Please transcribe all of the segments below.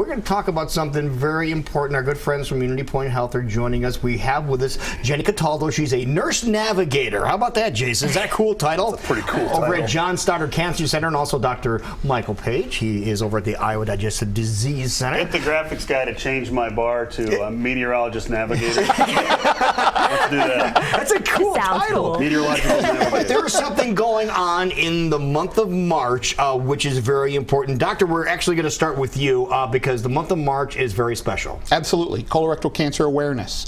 going to talk about something very important. Our good friends from UnityPoint Health are joining us. We have with us Jenny Cataldo. She's a nurse navigator. How about that, Jason? Is that a cool title? That's a pretty cool title. Over at John Stoddard Cancer Center, and also Dr. Michael Page. He is over at the Iowa Digestive Disease Center. Get the graphics guy to change my bar to meteorologist navigator. Let's do that. That's a cool title. Cool. Meteorological navigator. But there is something going on in the month of March, which is very important. Doctor, we're actually going to start with you because the month of March is very special. Absolutely. Colorectal cancer awareness.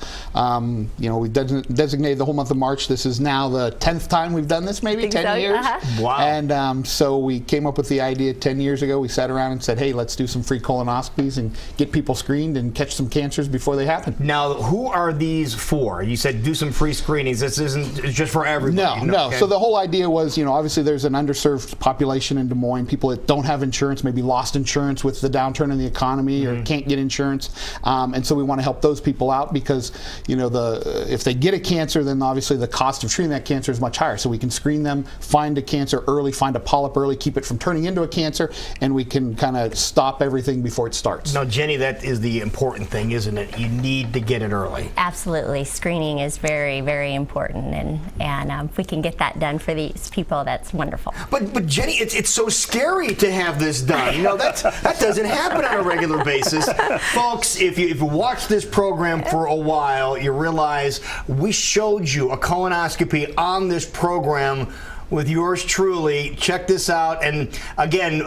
We've designated the whole month of March. This is now the 10th time we've done this, maybe 10 years. Wow. And so we came up with the idea 10 years ago. We sat around and said, hey, let's do some free colonoscopies and get people screened and catch some cancers before they happen. Now, who are these for? You said do some free screenings. This isn't just for everybody. No. Okay. So the whole idea was, obviously there's an underserved population in Des Moines, people that don't have insurance, maybe lost insurance with the downturn in the economy or can't get insurance. And so we want to help those people out because, if they get a cancer, then obviously the cost of treating that cancer is much higher. So we can screen them, find a cancer early, find a polyp early, keep it from turning into a cancer, and we can kind of stop everything before it starts. Now, Jenny, that is the important thing, isn't it? You need to get it early. Absolutely. Screening is very, very important, and if we can get that done for these people, that's wonderful. But Jenny, it's so scary to have this done. That doesn't happen on a regular basis. Folks, if you watched this program for a while, you realize we showed you a colonoscopy on this program with yours truly. Check this out. And again,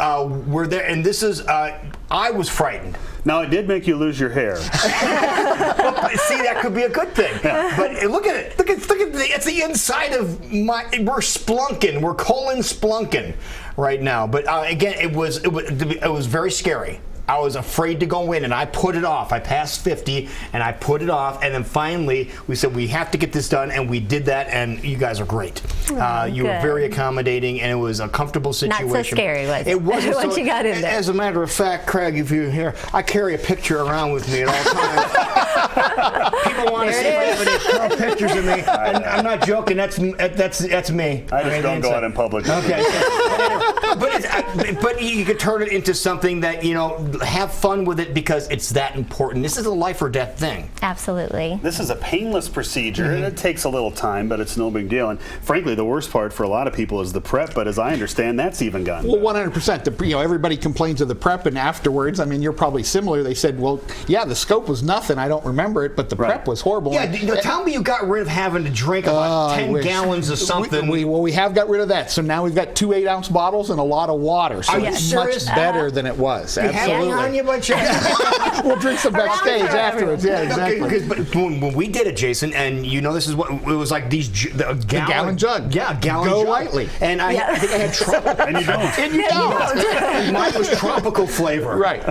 we're there, and this is, I was frightened. Now, it did make you lose your hair. See, that could be a good thing. Yeah. But look at it. Look at it's the inside of we're splunking. We're colon splunking right now. But again, it was very scary. I was afraid to go in, and I put it off. I passed 50, and I put it off, and then finally we said we have to get this done, and we did that, and you guys are great. You were very accommodating, and it was a people situation. Not so scary, was it? It wasn't once you got in there. As a matter of fact, Craig, if you're here, I carry a picture around with me at all times. People want to see if I have any pictures of me. I'm not joking. That's me. I just don't go out in public. Okay. But you could turn it into something that, have fun with it because it's that important. This is a life or death thing. Absolutely. This is a painless procedure, and it takes a little time, but it's no big deal. And frankly, the worst part for a lot of people is the prep, but as I understand, that's even gone. Well, 100%. Everybody complains of the prep, and afterwards, you're probably similar. They said, well, yeah, the scope was nothing. I don't remember it, but the prep was horrible. Yeah, tell me you got rid of having to drink about 10 gallons of something. We have got rid of that. So now we've got 2 8-ounce bottles and a lot of water. So it's much better than it was. Absolutely. On you by chance? We'll drink some backstage afterwards. Yeah, exactly. But when we did it, Jason, and this is what it was like. The gallon jug. Yeah, gallon jug. Go lightly. And I think I had tropical. And you don't. And you don't. Mine was tropical flavor. Right.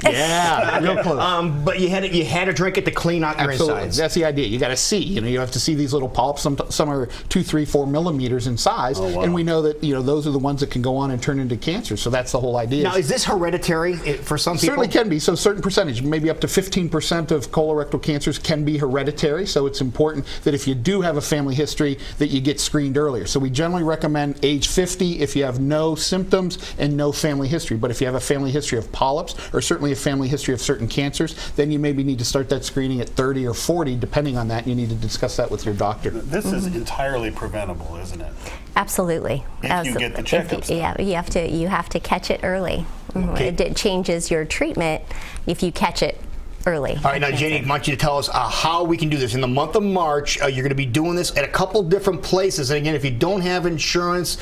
Yeah, real close. But you had to drink it to clean out your insides. That's the idea. You got to see. You have to see these little polyps. Some are 2, 3, 4 millimeters in size, and we know that those are the ones that can go on and turn into cancer. So that's the whole idea. Now, is this hereditary for some people? Certainly can be. So a certain percentage, maybe up to 15% of colorectal cancers can be hereditary. So it's important that if you do have a family history, that you get screened earlier. So we generally recommend age 50 if you have no symptoms and no family history. But if you have a family history of polyps or certainly a family history of certain cancers, then you maybe need to start that screening at 30 or 40, depending on that. You need to discuss that with your doctor. This is entirely preventable, isn't it? Absolutely. If you get the checkups. Yeah, you have to catch it early. Okay. It changes your treatment if you catch it early. All right, now Jenny, I want you to tell us how we can do this. In the month of March, you're going to be doing this at a couple different places. And again, if you don't have insurance,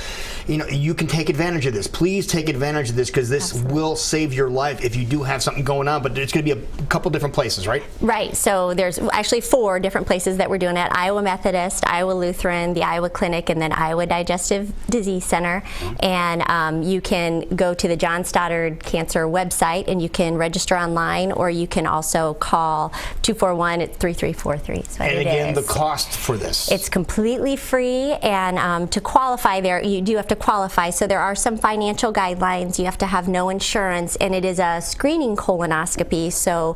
you can take advantage of this. Please take advantage of this because this will save your life if you do have something going on. But it's going to be a couple different places, right? Right. So there's actually 4 different places that we're doing it: Iowa Methodist, Iowa Lutheran, the Iowa Clinic, and then Iowa Digestive Disease Center. And you can go to the John Stoddard Cancer website and you can register online, or you can also So call 241-3343. And again, the cost for this. It's completely free, and to qualify there, you do have to qualify. So there are some financial guidelines. You have to have no insurance, and it is a screening colonoscopy, so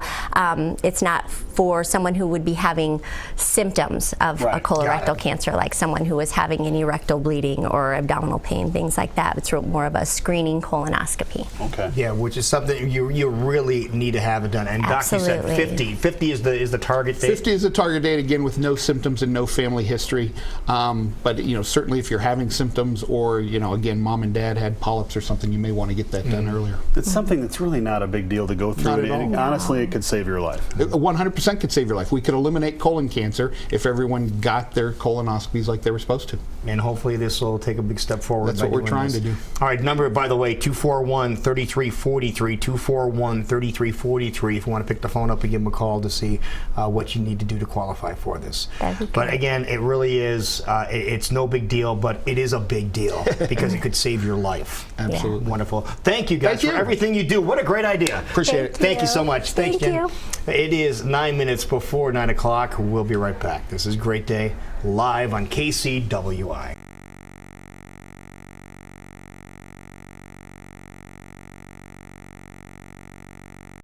it's not for someone who would be having symptoms of a colorectal cancer, like someone who was having any rectal bleeding or abdominal pain, things like that. It's more of a screening colonoscopy. Okay. Yeah, which is something you really need to have it done. And Doc, you said 50. 50 is the target date. 50 is the target date, again, with no symptoms and no family history. But certainly if you're having symptoms, or again, mom and dad had polyps or something, you may want to get that done earlier. It's something that's really not a big deal to go through. Not at all. Honestly, it could save your life. 100% could save your life. We could eliminate colon cancer if everyone got their colonoscopies like they were supposed to. And hopefully this will take a big step forward. That's what we're trying to do. All right, number, by the way, 241-3343, 241-3343, if you want to pick the phone up and give them a call to see what you need to do to qualify for this. But again, it really is, it's no big deal, but it is a big deal because it could save your life. Absolutely. Wonderful. Thank you guys for everything you do. What a great idea. Appreciate it. Thank you so much. Thanks, Thank Jen. you. It is 9 minutes before 9 o'clock. We'll be right back. This is Great Day, live on KCWI.